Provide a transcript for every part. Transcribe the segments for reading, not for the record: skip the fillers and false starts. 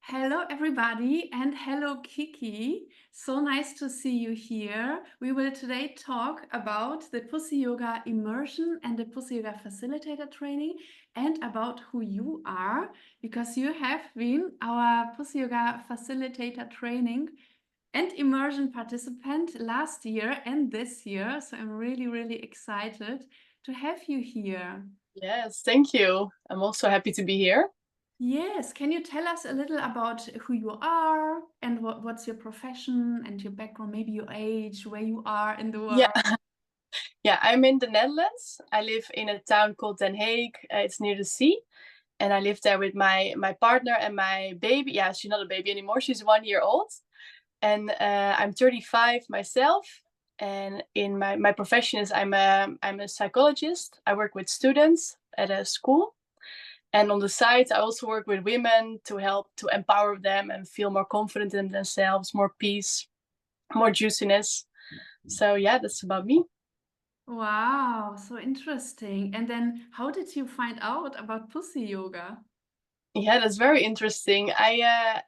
Hello, everybody, and hello, Kiki. So nice to see you here. We will today talk about the Pussy Yoga Immersion and the Pussy Yoga Facilitator training and about who you are, because you have been our Pussy Yoga Facilitator training and immersion participant last year and this year. So I'm really, really excited to have you here. Yes, thank you. I'm also happy to be here. Yes, can you tell us a little about who you are and what's your profession and your background, maybe your age, where you are in the Yeah, world? yeah, I'm in the Netherlands. I live in a town called Den Haag. It's near the sea, and I live there with my partner and my baby. Yeah, she's not a baby anymore. She's 1 year old, and I'm 35 myself. And in my profession is I'm a psychologist. I work with students at a school, and on the side I also work with women to help to empower them and feel more confident in themselves, more peace, more juiciness. So yeah, that's about me. Wow, so interesting. And then how did you find out about Pussy Yoga? Yeah, that's very interesting. I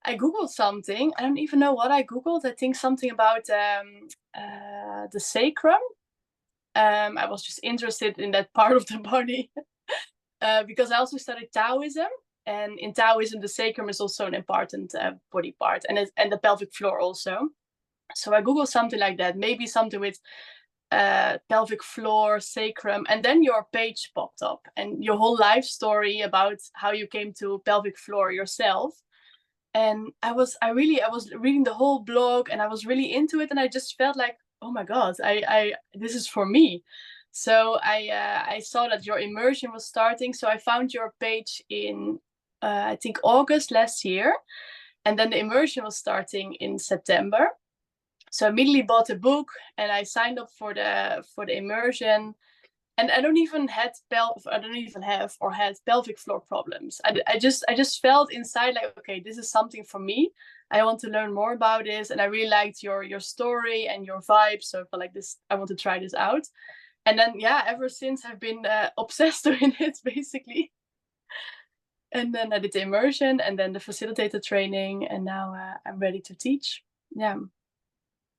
googled something. I don't even know what I googled. I think something about the sacrum. I was just interested in that part of the body because I also studied Taoism, and in Taoism the sacrum is also an important body part, and the pelvic floor also. So I googled something like that, maybe something with pelvic floor, sacrum, and then your page popped up and your whole life story about how you came to pelvic floor yourself. And I was reading the whole blog and I was really into it, and I just felt like, oh my god, I this is for me. So I saw that your immersion was starting, so I found your page in I think August last year, and then the immersion was starting in September. So I immediately bought a book and I signed up for the immersion. And I don't even have or had pelvic floor problems. I just felt inside like, okay, this is something for me. I want to learn more about this, and I really liked your story and your vibe. So I felt like this. I want to try this out. And then yeah, ever since I've been obsessed with it basically. And then I did the immersion and then the facilitator training, and now I'm ready to teach. Yeah.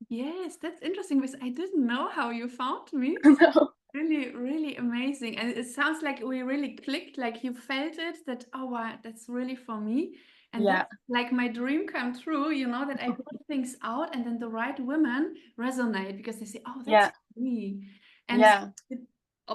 Yes, that's interesting because I didn't know how you found me. No. Really, really amazing. And it sounds like we really clicked, like you felt it that, oh, wow, that's really for me. And Yeah. that's like my dream come true, that I put things out and then the right women resonate because they say, oh, that's Yeah. me. And Yeah. it,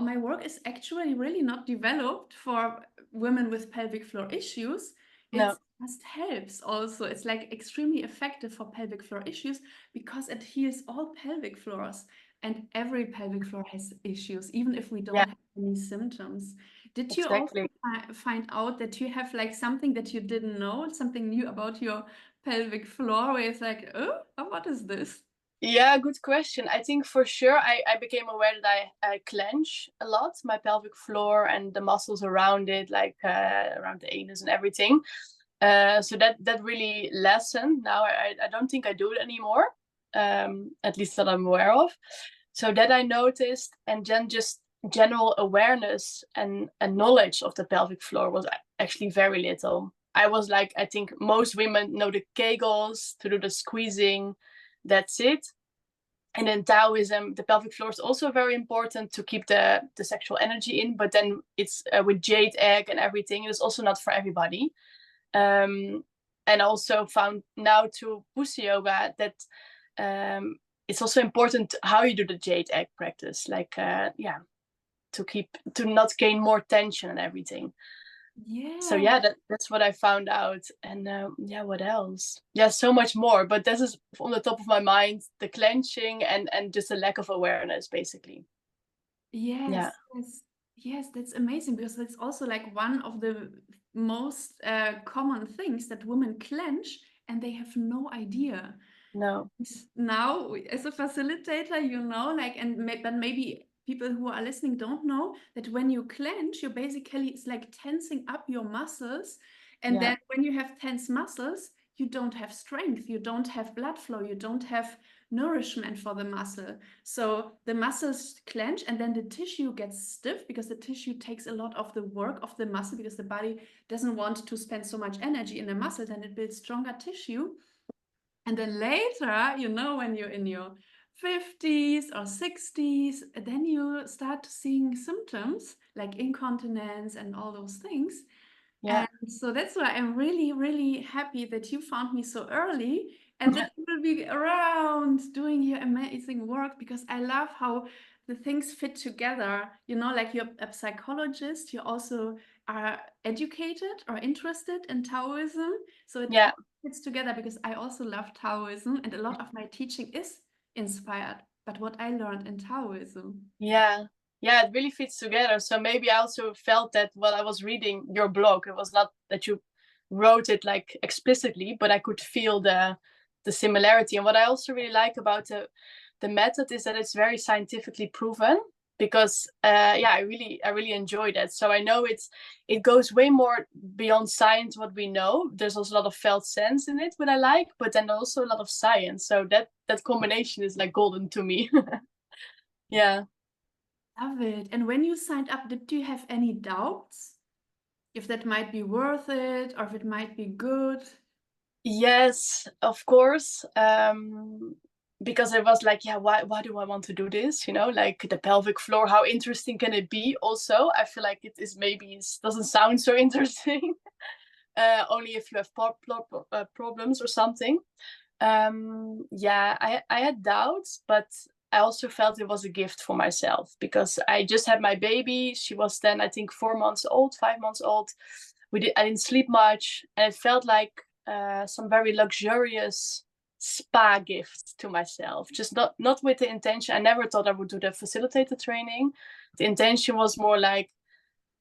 my work is actually really not developed for women with pelvic floor issues. It No. just helps also. It's like extremely effective for pelvic floor issues because it heals all pelvic floors. And every pelvic floor has issues, even if we Yeah. don't have any symptoms. Did you also Exactly. find out that you have like something that you didn't know, something new about your pelvic floor, where it's like, oh, what is this? Yeah, good question. I think for sure I became aware that I clench a lot, my pelvic floor and the muscles around it, like around the anus and everything. So that really lessened. Now I don't think I do it anymore, at least that I'm aware of. So that I noticed, and then just general awareness and knowledge of the pelvic floor was actually very little. I was like, I think most women know the Kegels to do the squeezing, that's it. And in Taoism, the pelvic floor is also very important to keep the sexual energy in, but then it's with jade egg and everything, it's also not for everybody. um, and also found now to Pussy Yoga that it's also important how you do the jade egg practice, like yeah, to not gain more tension and everything. So Yeah. yeah, that's what I found out. And yeah, what else? Yeah, so much more, but this is on the top of my mind, the clenching and just a lack of awareness basically. Yeah. Yes, yes, yes, that's amazing because that's also like one of the most common things that women clench and they have no idea. No. Now, as a facilitator, like, but maybe people who are listening don't know that when you clench, you basically, it's like tensing up your muscles. And Yeah. then when you have tense muscles, you don't have strength, you don't have blood flow, you don't have nourishment for the muscle. So the muscles clench and then the tissue gets stiff because the tissue takes a lot of the work of the muscle because the body doesn't want to spend so much energy in the muscle, then it builds stronger tissue. And then later, you know, when you're in your 50s or 60s, then you start seeing symptoms like incontinence and all those things. Yeah. And so that's why I'm really, really happy that you found me so early and that you will be around doing your amazing work, because I love how the things fit together. You know, like you're a psychologist, you also are educated or interested in Taoism. So it all fits together, because I also love Taoism and a lot of my teaching is inspired by what I learned in Taoism. Yeah, it really fits together. So maybe I also felt that while I was reading your blog, it was not that you wrote it like explicitly, but I could feel the similarity. And what I also really like about the method is that it's very scientifically proven, because I really enjoy that. So I know it goes way more beyond science what we know. There's also a lot of felt sense in it, what I like, but then also a lot of science. So that combination is like golden to me. Yeah. Love it. And when you signed up, did you have any doubts if that might be worth it or if it might be good? Yes, of course. Because I was like, yeah, why do I want to do this? You know, like the pelvic floor, how interesting can it be? Also, I feel like it doesn't sound so interesting. Only if you have problems or something. I had doubts, but I also felt it was a gift for myself, because I just had my baby. She was then, I think, 4 months old, 5 months old. I didn't sleep much, and it felt like some very luxurious spa gift to myself. Just not with the intention. I never thought I would do the facilitator training. The intention was more like,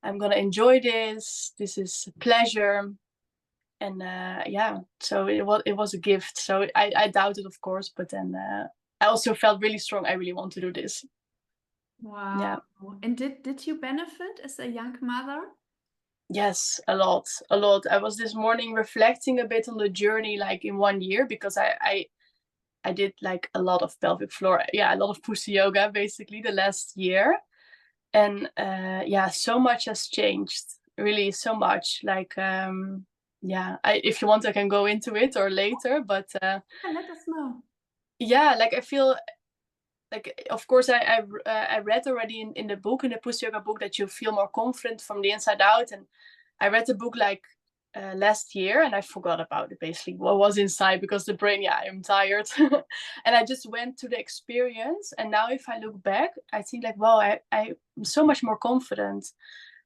I'm gonna enjoy this. This is a pleasure. And so it was a gift. So I doubted, of course, but then I also felt really strong. I really want to do this. Wow. Yeah. And did you benefit as a young mother? Yes, a lot. I was this morning reflecting a bit on the journey, like in 1 year, because I did like a lot of pelvic floor, a lot of pussy yoga basically the last year. And so much has changed, really so much. Like if you want, I can go into it or later, but Yeah, let us know. like I feel like, of course, I read already in the book, in the Pussy Yoga book, that you feel more confident from the inside out. And I read the book like last year, and I forgot about it, basically what was inside, because the brain, I'm tired. And I just went to the experience, and now if I look back, I think like, wow, I'm so much more confident,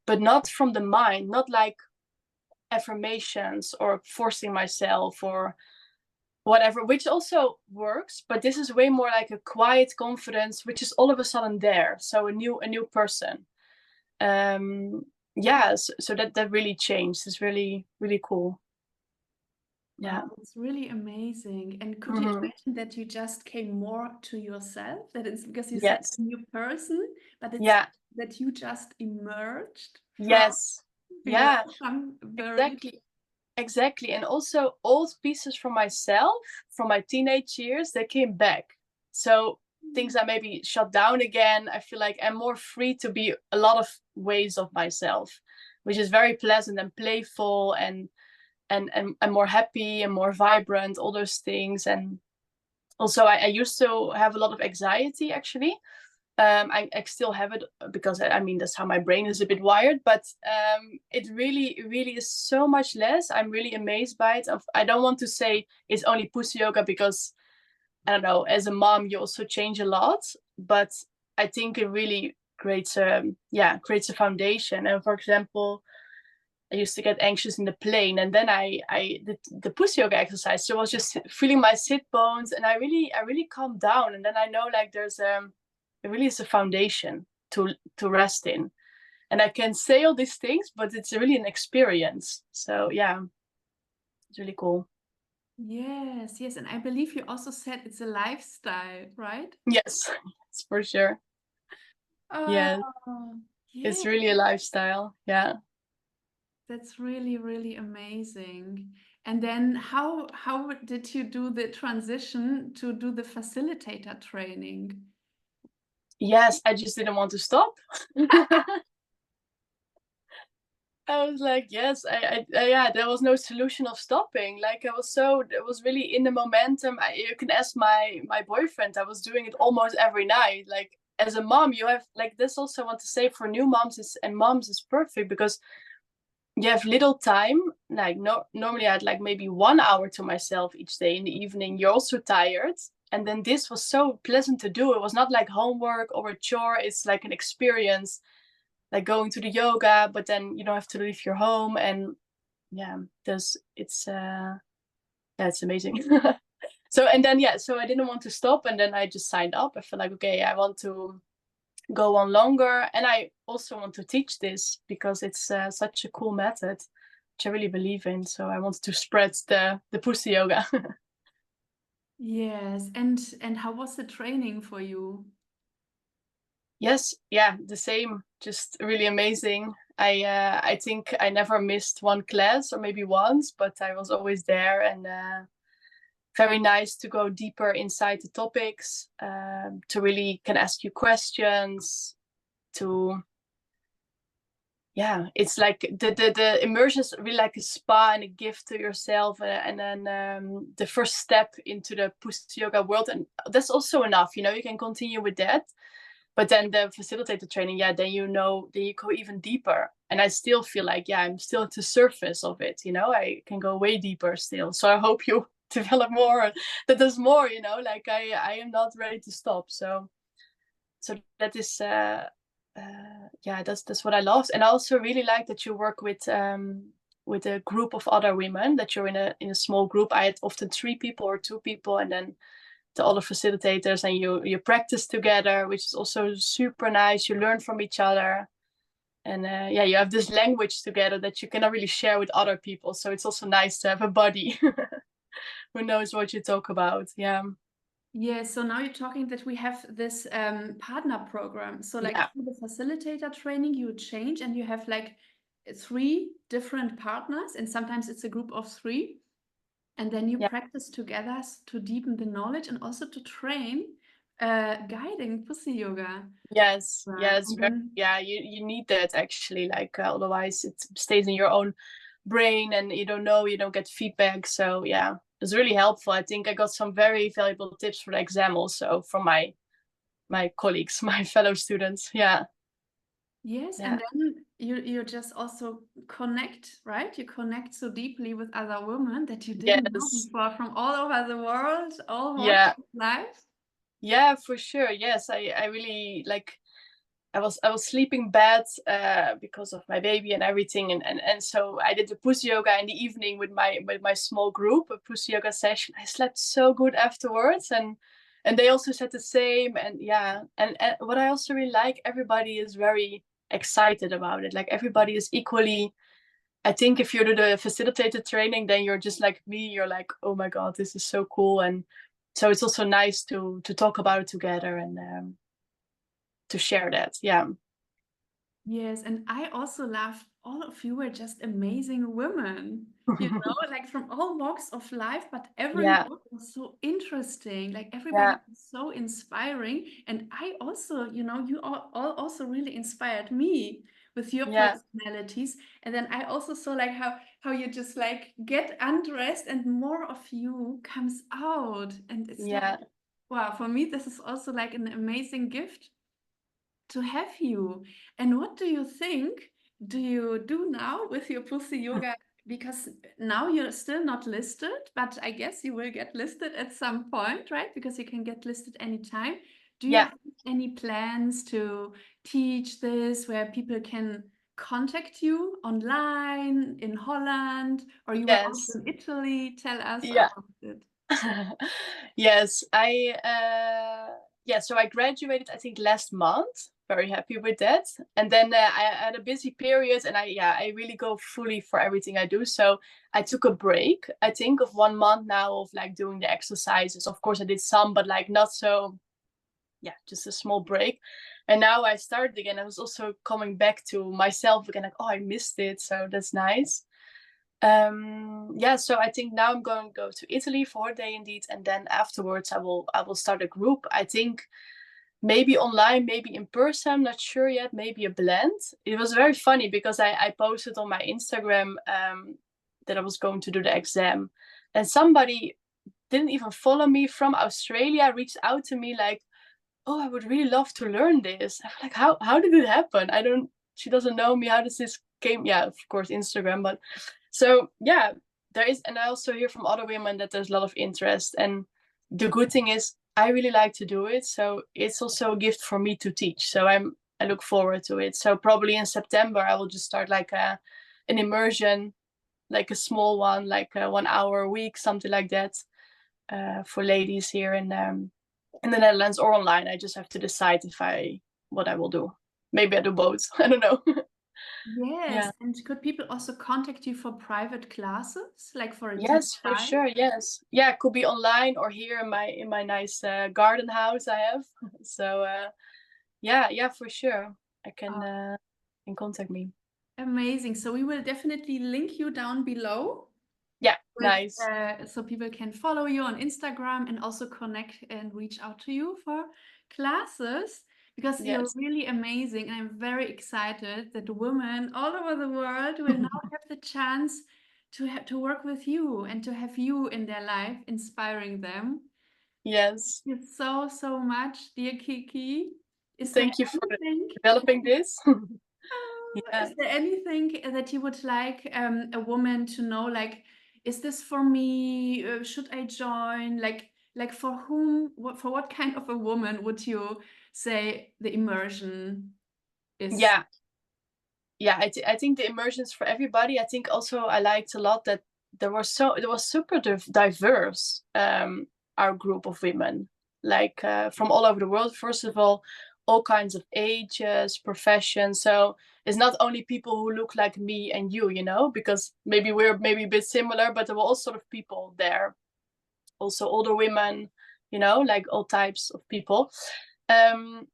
but not from the mind, not like affirmations or forcing myself or whatever, which also works, but this is way more like a quiet confidence, which is all of a sudden there. So a new person. So that really changed. It's really, really cool. Yeah. Wow, it's really amazing. And could you imagine that you just came more to yourself? That it's because you said Yes. a new person, but it's Yeah. that you just emerged from Yes. below Yeah. some very Exactly. And also old pieces from myself, from my teenage years, they came back. So things that maybe shut down again, I feel like I'm more free to be a lot of ways of myself, which is very pleasant and playful and more happy and more vibrant, all those things. And also I used to have a lot of anxiety, actually. I still have it, because I mean, that's how my brain is a bit wired, but it really is so much less. I'm really amazed by it. I don't want to say it's only pussy yoga, because I don't know, as a mom you also change a lot, but I think it really creates a foundation. And for example, I used to get anxious in the plane, and then I did the pussy yoga exercise. So I was just feeling my sit bones, and I really calmed down. And then I know, like, it really is a foundation to rest in. And I can say all these things, but it's really an experience. So yeah, it's really cool. Yes, yes. And I believe you also said it's a lifestyle, right? Yes, yes, for sure. Yeah, Oh, yeah. it's really a lifestyle. Yeah. That's really, really amazing. And then how did you do the transition to do the facilitator training? Yes, I just didn't want to stop. I was like, yes, yeah, there was no solution of stopping. Like, it was really in the momentum. You can ask my boyfriend. I was doing it almost every night. Like, as a mom, you have, like, this also I want to say for new moms and moms is perfect because you have little time. Like, normally I had like maybe 1 hour to myself each day in the evening. You're also tired. And then this was so pleasant to do. It was not like homework or a chore. It's like an experience, like going to the yoga, but then you don't have to leave your home. And yeah, it's amazing. So I didn't want to stop, and then I just signed up. I felt like, okay, I want to go on longer, and I also want to teach this because it's such a cool method which I really believe in. So I wanted to spread the pussy yoga. Yes, and how was the training for you? Yes, yeah, the same. Just really amazing. I think I never missed one class, or maybe once, but I was always there, and very nice to go deeper inside the topics, to really can ask you questions, to yeah, it's like the immersion is really like a spa and a gift to yourself, and then the first step into the pussy yoga world, and that's also enough. You can continue with that. But then the facilitator training, yeah, then you go even deeper. And I still feel like, yeah, I'm still at the surface of it, I can go way deeper still. So I hope you develop more, that there's more, like I am not ready to stop. So that is, yeah, that's what I love. And I also really like that you work with a group of other women, that you're in a small group. I had often 3 people or 2 people, and then the other facilitators, and you practice together, which is also super nice. You learn from each other, and yeah, you have this language together that you cannot really share with other people. So it's also nice to have a buddy who knows what you talk about. Yeah. Yeah, so now you're talking that we have this partner program. So like Yeah. for the facilitator training, you change and you have like 3 different partners, and sometimes it's a group of 3. And then you Yeah. practice together to deepen the knowledge and also to train guiding pussy yoga. Yes. Yes. And then, Yeah. You need that actually. Like otherwise, it stays in your own brain, and you don't get feedback. So yeah, it's really helpful. I think I got some very valuable tips for the exam also from my colleagues, my fellow students. Yeah. yes, Yeah. and then you just also connect, right? You connect so deeply with other women that you didn't know Yes. before, from all over the world, all walks Yeah. of life. Yeah, for sure. Yes, I really like. I was sleeping bad because of my baby and everything, and so I did the pussy yoga in the evening with my small group, a pussy yoga session. I slept so good afterwards, and they also said the same. And yeah, and what I also really like, everybody is very excited about it. Like, everybody is equally. I think if you do the facilitated training, then you're just like me. You're like, oh my god, this is so cool. And so it's also nice to talk about it together, and to share that. Yeah. Yes, and I also love all of you were just amazing women, like from all walks of life, but every Yeah. walk was so interesting. Like everybody Yeah. was so inspiring. And I also, you all also really inspired me with your Yeah. personalities. And then I also saw like how you just like get undressed and more of you comes out. And it's like, Yeah. wow, for me, this is also like an amazing gift to have you. And what do you think do you do now with your pussy yoga? Because now you're still not listed, but I guess you will get listed at some point, right? Because you can get listed anytime. Do you Yeah. have any plans to teach this where people can contact you online in Holland, or you were also Yes. in Italy? Tell us Yeah. about it. Yes. So I graduated, I think, last month. Very happy with that. And then I had a busy period, and I really go fully for everything I do. So I took a break, I think, of 1 month now, of like doing the exercises. Of course, I did some, but like not so. Yeah, just a small break. And now I started again. I was also coming back to myself again, like, oh, I missed it. So that's nice. Yeah, so I think now I'm going to go to Italy for a day indeed, and then afterwards I will start a group. I think maybe online, maybe in person, I'm not sure yet, maybe a blend. It was very funny because I posted on my Instagram that I was going to do the exam, and somebody didn't even follow me from Australia reached out to me like, oh, I would really love to learn this. I'm like, how did it happen? I don't, she doesn't know me. How does this came? Yeah, of course, Instagram. But so yeah, there is, and I also hear from other women that there's a lot of interest. And the good thing is I really like to do it. So it's also a gift for me to teach. So I look forward to it. So probably in September I will just start like an immersion, like a small one, like 1 hour a week, something like that, for ladies here in the Netherlands or online. I just have to decide what I will do. Maybe I do both. I don't know. Yes, Yeah. and could people also contact you for private classes, like for a deep Yes, for dive? sure. Yes. Yeah, it could be online or here in my nice garden house I have. So yeah, for sure. I can contact me. Amazing. So we will definitely link you down below Yeah, with nice. so people can follow you on Instagram and also connect and reach out to you for classes because you're Yes. really amazing. And I'm very excited that women all over the world will now have the chance to work with you and to have you in their life, inspiring them. Yes. Thank you so, so much, dear Kiki. Is there Thank you for anything? developing this. Yeah. Is there anything that you would like a woman to know? Like, is this for me? Should I join? Like for whom? For what kind of a woman would you say the immersion is? Yeah. Yeah, I think the immersions for everybody. I think also I liked a lot that there was super diverse, our group of women, like from all over the world. First of all kinds of ages, professions. So it's not only people who look like me and you know, because maybe we're maybe a bit similar, but there were all sort of people there. Also older women, you know, like all types of people. Um,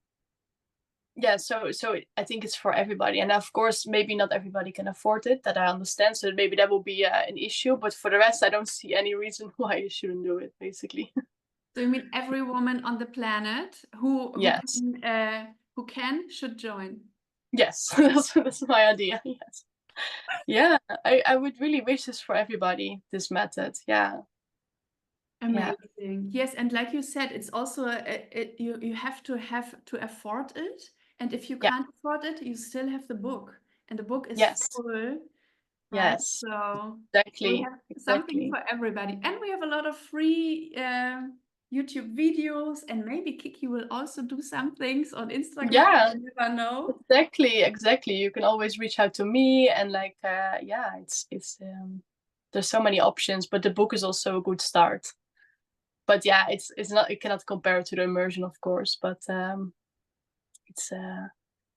yeah, so I think it's for everybody, and of course maybe not everybody can afford it, that I understand, so maybe that will be an issue, but for the rest I don't see any reason why you shouldn't do it, basically. So you mean every woman on the planet Yes, who can should join? yes. That's my idea. Yes, yeah, I would really wish this for everybody, this method. Yeah, yeah, Amazing. Yes, and like you said, it's also you have to afford it, and if you yeah, can't afford it, you still have the book, and the book is yes, full, right? yes, So we exactly, have something exactly. for everybody, and we have a lot of free YouTube videos, and maybe Kiki will also do some things on Instagram. Yeah, You never know. exactly. You can always reach out to me, and like yeah, it's there's so many options, but the book is also a good start. But yeah, it's not, it cannot compare to the immersion, of course, but it's uh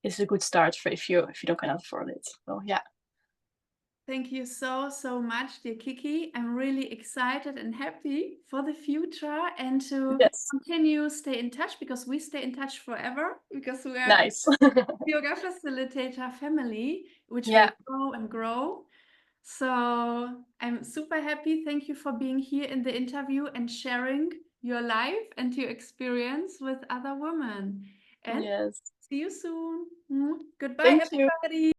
it's a good start for if you don't cannot afford it. So yeah. Thank you so, so much, dear Kiki. I'm really excited and happy for the future and to Yes. continue stay in touch because we stay in touch forever because we are Nice. yoga facilitator family, which will Yeah. grow and grow. So I'm super happy. Thank you for being here in the interview and sharing your life and your experience with other women. And Yes. see you soon. Goodbye, Thank you. everybody.